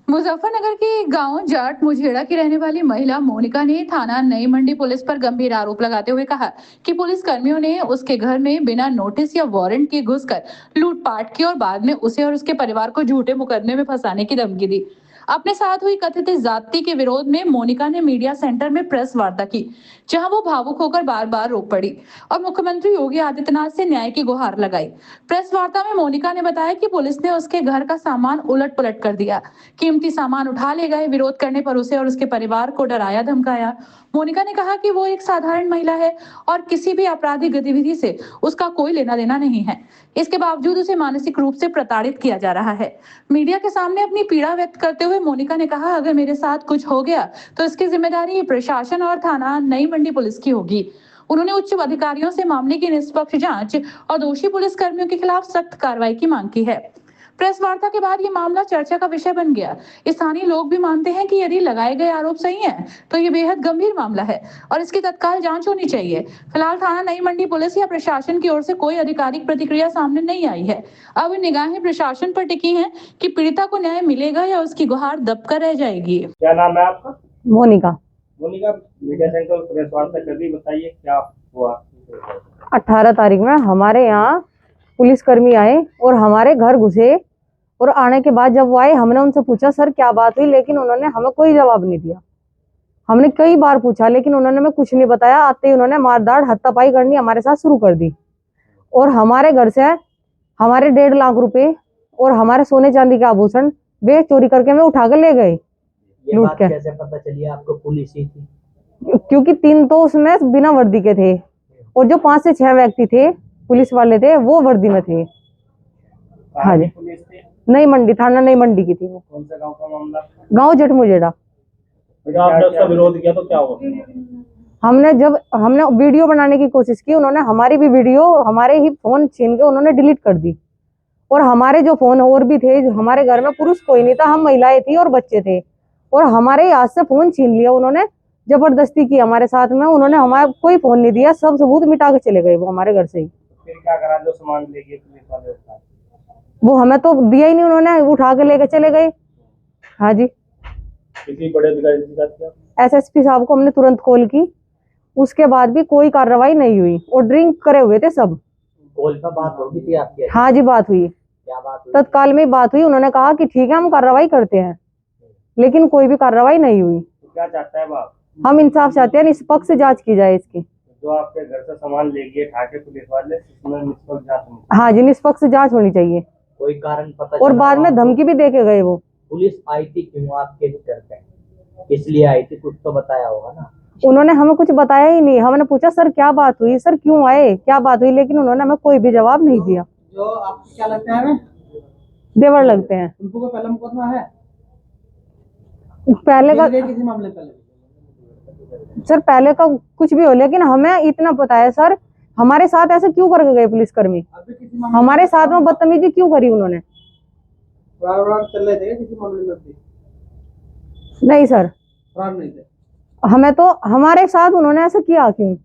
मुजफ्फरनगर के गांव जाट मुझेड़ा की रहने वाली महिला मोनिका ने थाना नई मंडी पुलिस पर गंभीर आरोप लगाते हुए कहा कि पुलिस कर्मियों ने उसके घर में बिना नोटिस या वारंट के घुसकर लूटपाट की और बाद में उसे और उसके परिवार को झूठे मुकदमे में फंसाने की धमकी दी। अपने साथ हुई कथित ज्यादती के विरोध में मोनिका ने मीडिया सेंटर में प्रेस वार्ता की, जहां वो भावुक होकर बार बार रो पड़ी और मुख्यमंत्री योगी आदित्यनाथ से न्याय की गुहार लगाई। प्रेस वार्ता में मोनिका ने बताया कि पुलिस ने उसके घर का सामान उलट पुलट कर दिया, कीमती सामान उठा ले गए, विरोध करने पर उसे और उसके परिवार को डराया धमकाया। मोनिका ने कहा कि वो एक साधारण महिला है और किसी भी आपराधिक गतिविधि से उसका कोई लेना देना नहीं है। इसके बावजूद उसे मानसिक रूप से प्रताड़ित किया जा रहा है। मीडिया के सामने अपनी पीड़ा व्यक्त करते हुए मोनिका ने कहा, अगर मेरे साथ कुछ हो गया तो इसकी जिम्मेदारी प्रशासन और थाना नई मंडी पुलिस की होगी। उन्होंने उच्च अधिकारियों से मामले की निष्पक्ष जांच और दोषी पुलिस कर्मियों के खिलाफ सख्त कार्रवाई की मांग की है। प्रेस वार्ता के बाद ये मामला चर्चा का विषय बन गया। स्थानीय लोग भी मानते हैं कि यदि लगाए गए आरोप सही हैं, तो ये बेहद गंभीर मामला है और इसकी तत्काल जांच होनी चाहिए। फिलहाल थाना नई मंडी पुलिस या प्रशासन की ओर से कोई आधिकारिक प्रतिक्रिया सामने नहीं आई है। अब निगाहें प्रशासन पर टिकी हैं कि पीड़िता को न्याय मिलेगा या उसकी गुहार दबकर रह जाएगी। क्या नाम है आपका? Monika. Monika, media centre press वार्ता कर दी, बताइए क्या हुआ? 18 तारीख में हमारे यहाँ पुलिसकर्मी आए और हमारे घर घुसे और आने के बाद जब वो आए हमने उनसे पूछा सर क्या बात हुई, लेकिन उन्होंने हमें कोई जवाब नहीं दिया। हमने कई बार पूछा लेकिन उन्होंने हमें कुछ नहीं बताया। आते ही उन्होंने मारदाड़ हत्तापाई करनी हमारे साथ शुरू कर दी और हमारे घर से हमारे 1.5 लाख रुपए और हमारे सोने चांदी के आभूषण वे चोरी करके हमें उठा कर ले गए। लूट के कैसे पता चली आपको पुलिस ही थी? क्योंकि 3 तो उसमें बिना वर्दी के थे और जो 5 से 6 व्यक्ति थे पुलिस वाले थे वो वर्दी में थे। हाँ जी, पुलिस थी? नई मंडी, थाना नई मंडी की थी वो। कौन सा गांव का मामला? गांव जट मुझेड़ा। आपने उसका विरोध किया तो क्या हुआ? हमने वीडियो बनाने की कोशिश की, उन्होंने हमारी भी वीडियो हमारे ही फोन छीन के उन्होंने डिलीट कर दी और हमारे जो फोन और भी थे, हमारे घर में पुरुष कोई नहीं था, हम महिलाएं थी और बच्चे थे और हमारे हाथ से फोन छीन लिया उन्होंने। जबरदस्ती की हमारे साथ में, उन्होंने हमारा कोई फोन नहीं दिया, सब सबूत मिटा के चले गए वो हमारे घर से ही। फिर क्या करा? जो सामान ले गए पुलिस वाले वो हमें तो दिया ही नहीं, उन्होंने उठा के लेके चले गए। हाँ जी, किसी बड़े अधिकारी से बात किया? एसएसपी साहब को हमने तुरंत कॉल की, उसके बाद भी कोई कार्रवाई नहीं हुई और ड्रिंक करे हुए थे सब। कॉल पर बात होगी थी आपकी? हाँ जी, बात हुई, क्या बात हुई? तत्काल में बात हुई। उन्होंने कहा कि ठीक है हम कार्रवाई करते हैं, लेकिन कोई भी कार्रवाई नहीं हुई। तो क्या चाहता है बाप? हम इंसाफ चाहते हैं, निष्पक्ष जांच की जाए इसकी। जो आपके घर से सामान ले गए ठाके पुलिस वाले, इसमें निष्पक्ष जांच होनी हाँ जी, निष्पक्ष जांच होनी चाहिए। कोई कारण पता और चला बाद में धमकी भी दे के गए वो। पुलिस आई थी क्यों आपके घर पे? इसलिए आई थी, कुछ तो बताया होगा ना? उन्होंने हमें कुछ बताया ही नहीं। हमने पूछा सर क्या बात हुई, सर क्यों आए, क्या बात हुई, लेकिन उन्होंने हमें कोई भी जवाब नहीं दिया। जो आपको क्या लगता है? देवर लगते हैं। उनको कोई पहला मुकदमा है? पहले का किसी मामले पहले? सर पहले का कुछ भी हो, लेकिन हमें इतना पता है सर, हमारे साथ ऐसे क्यों करके गए पुलिसकर्मी, हमारे साथ में बदतमीजी क्यों करी उन्होंने? चल रहे थे किसी मामले में? नहीं सर, फरार नहीं थे। हमें तो हमारे साथ उन्होंने ऐसा किया क्यों,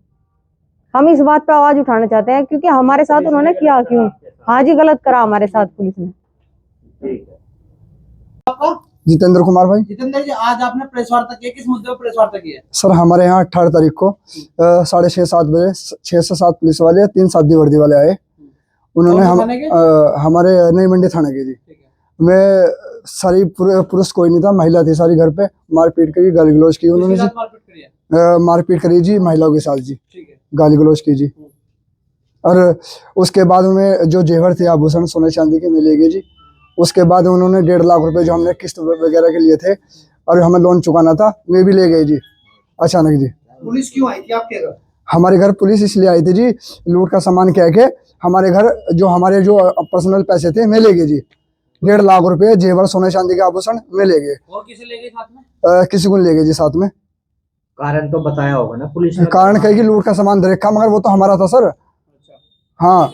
हम इस बात पे आवाज उठाना चाहते हैं क्योंकि हमारे साथ उन्होंने किया क्यों। हाँ जी, गलत करा हमारे साथ पुलिस ने। ठीक है। आपका? जितेंद्र कुमार भाई। जितेंद्र जी, आज आपने प्रेस वार्ता की, किस मुद्दे पर प्रेस वार्ता की है? सर हमारे यहाँ 18 तारीख को 6:30-7 बजे 6 से 7 पुलिस वाले 3 सादी वर्दी वाले आए। उन्होंने हमारे नई मंडी थाने के जी में सारी पुरुष कोई नहीं था, महिला थी सारी, घर पे मारपीट करी, गाली गलौज की उन्होंने जी। मारपीट करी जी महिलाओं के साथ जी, गाली गलौज की जी। और उसके बाद उन्हें जो जेवर थे आभूषण सोने चांदी के मिले गए जी। उसके बाद उन्होंने 1.5 लाख रुपए जो हमने किस्त वगैरह के लिए थे और हमें लोन चुकाना था वे भी ले गए जी अचानक जी। पुलिस क्यों आई थी आपके घर? हमारे घर पुलिस इसलिए आई थी जी, लूट का सामान कह के हमारे घर हमारे जो पर्सनल पैसे थे मैं ले गए जी। 1.5 लाख रुपए जेवर सोने चांदी के आभूषण में ले गए। और किसे ले गए साथ में? किसी को ले गए जी साथ में। कारण तो बताया होगा ना पुलिस ने? कारण कहेगी लूट का सामान दे रखा, मगर वो तो हमारा था सर। हाँ,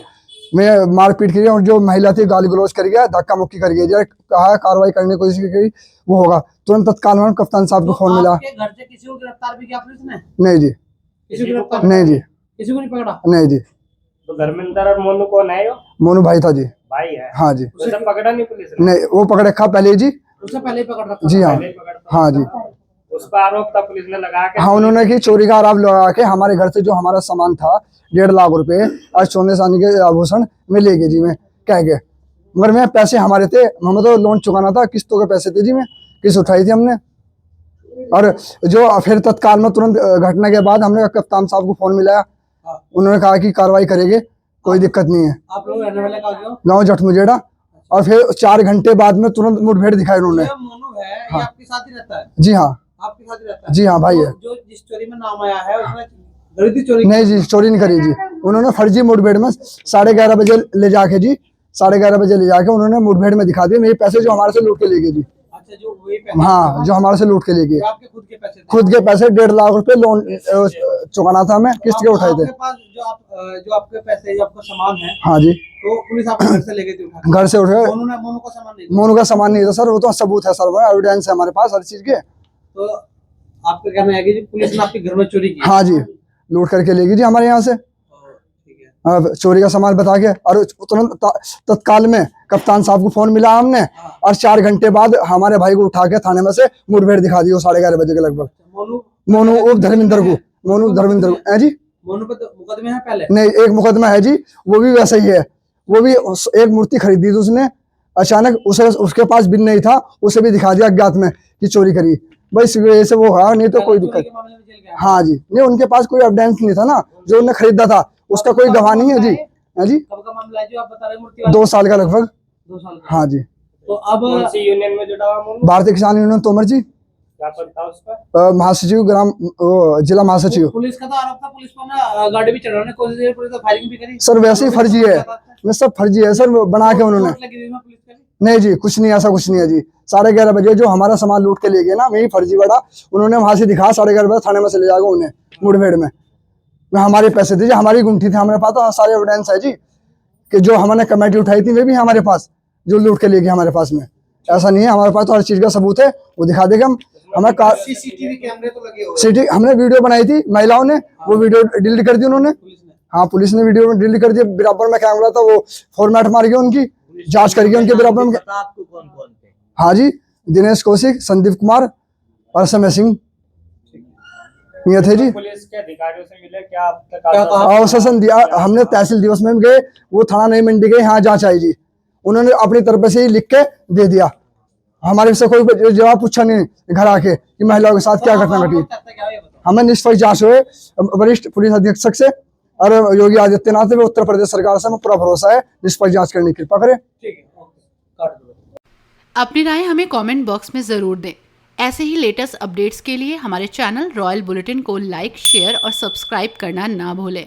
मैं मारपीट की और जो महिला थी गाली गलौज कर गया, धक्का मुक्की कर गया, कहा कार्रवाई करने की कोशिश की वो होगा। तुरंत तत्काल में कप्तान साहब को फोन मिला। आपके घर से किसी को गिरफ्तार भी किया पुलिस ने? नहीं जी, किसी को गिरफ्तार नहीं जी, किसी को नहीं पकड़ा? नहीं जी। तो धर्मेंद्र और मोनू कौन है? मोनू भाई था जी। भाई है? हाँ जी। उसे पकड़ा नहीं पुलिस ने? नहीं, वो पकड़ रखा पहले जी, उससे पहले ही पकड़ रखा जी था। हाँ पहले ही पकड़ था। हाँ जी उस पर आरोप था पुलिस ने लगा के। हाँ उन्होंने की चोरी का आरोप लगा के हमारे घर से जो हमारा सामान था 1.5 लाख रुपए आज सोने चांदी के आभूषण में ले गए जी मैं कह के, मगर मैं पैसे हमारे थे, हमें तो लोन चुकाना था, किस्तों के पैसे थे जी, मैं किस्त उठाई थी हमने। और जो फिर तत्काल में तुरंत घटना के बाद हमने कप्तान साहब को फोन मिलाया, उन्होंने कहा कि कार्रवाई करेंगे, कोई दिक्कत नहीं है। आप लोग रहने वाले कहाँ के हो? गाँव जट मुजेड़ा। और फिर 4 घंटे बाद में तुरंत मुठभेड़ दिखाई उन्होंने। ये मोनू है, ये आपके साथ ही रहता है? जी हाँ आपके साथ ही रहता है? जी हाँ भाई है। जो जिस चोरी में नाम आया है उसने गलती चोरी नहीं जी चोरी नहीं करी जी, उन्होंने फर्जी मुठभेड़ में 11:30 बजे ले जाके जी 11:30 बजे ले जाके उन्होंने मुठभेड़ में दिखा दिए मेरे पैसे जो हमारे से लूट के ले गए जी। अच्छा, जो वही पैसे हाँ जो हमारे से लूट के ले गए, जो आपके खुद के पैसे थे? खुद के पैसे 1.5 लाख रुपए लोन चुकाना था, हमें किस्त के उठाए थे। आपके पास जो आपके पैसे जो आपका सामान है हाँ जी तो पुलिस आपके घर से लेके थी उठा के? घर से उठे, मोनू का सामान नहीं था? मोनू का सामान नहीं था सर, वो तो सबूत है सर, एविडेंस है हमारे पास हर चीज के। तो आपका कहना है कि जी पुलिस ने आपके घर में चोरी की? हाँ जी लूट करके ले गई जी हमारे यहाँ से, ठीक है। हाँ, चोरी का सामान बता के। और तुरंत तत्काल में कप्तान साहब को फोन मिला हमने, और 4 घंटे बाद हमारे भाई को उठा के थाने में से मुठभेड़ दिखा दी 11:30 बजे के लगभग। मोनू उर्फ धर्मेंद्र को, मोनू धर्मेंद्र है जी। मोनू पे तो मुकदमे हैं पहले? नहीं एक मुकदमा है जी, वो भी वैसा ही है, वो भी एक मूर्ति खरीदी थी उसने अचानक, उसे उसके पास बिल नहीं था, उसे भी दिखा दिया अज्ञात में कि चोरी करी, बस वजह से वो हाँ, नहीं तो कोई दिक्कत। के मामले में जेल गया? हाँ जी नहीं उनके पास कोई एविडेंस नहीं था ना, जो उन्होंने खरीदा था उसका कोई गवाह नहीं है जी। है जी कब का मामला है जो आप बता रहे हैं मूर्ति वाला? 2 साल का लगभग। 2 साल का। हाँ जी तो अब कौन सी यूनियन में जुड़ा हुआ मोनू? भारतीय किसान यूनियन तोमर जी, क्या पद था उस पर? महासचिव ग्राम जिला महासचिव। पुलिस का तो आरोप था, पुलिस को ना गाड़ी भी चढ़ाने की कोशिश की, पुलिस ने फायरिंग भी करी। सर वैसे ही फर्जी है, मैं सब फर्जी है सर, बना के उन्होंने। चोट लगी हुई है पुलिस के लिए? नहीं जी कुछ नहीं, ऐसा कुछ नहीं है जी। 11:30 बजे जो हमारा सामान लूट के ले गए ना, वही फर्जी बड़ा उन्होंने वहां से दिखा, 11:30 बजे थाने में से ले जाकर उन्हें मुठभेड़ में हमारे पैसे थे जी, हमारी गुंठी थी हमारे पास, तो सारे एविडेंस है जी कि जो हमने कमेटी उठाई थी वे भी हमारे पास, जो लूट के ले गए हमारे पास में। ऐसा नहीं है, हमारे पास तो हर चीज का सबूत है, वो दिखा देगा हम। हमें सीसीटीवी कैमरे तो लगे हुए हैं सिटी हमने वीडियो बनाई थी महिलाओं ने, वो वीडियो डिलीट कर दी उन्होंने। पुलिस ने? हाँ पुलिस ने वीडियो डिलीट कर दिया, बराबर में कैमरा था वो फॉर्मेट मार गया, उनकी जांच करके उनके बराबर में। आपको कौन कौन थे? हाँ जी दिनेश कौशिक, संदीप कुमार और समय सिंह ये थे जी। पुलिस के अधिकारियों से मिले क्या अब तक? क्या कहा? आश्वासन दिया हमने, तहसील दिवस में भी गए, वो थाना नई मंडी गए, यहाँ जांच आई जी, उन्होंने अपनी तरफ से ही लिख के दे दिया, हमारे से कोई जवाब पूछा नहीं घर आके कि महिलाओं के साथ क्या घटना घटी। क्या है ये बताओ? हमें निष्पक्ष जांच हुए वरिष्ठ पुलिस अधीक्षक से और योगी आदित्यनाथ में उत्तर प्रदेश सरकार से हमें पूरा भरोसा है, निष्पक्ष जांच करने की कृपा करें। ठीक है, ओके, काट दो। अपनी राय हमें कमेंट बॉक्स में ज़रूर दें। ऐसे ही लेटेस्ट अपडेट्स के लिए हमारे चैनल रॉयल बुलेटिन को लाइक, शेयर और सब्सक्राइब करना ना भूलें।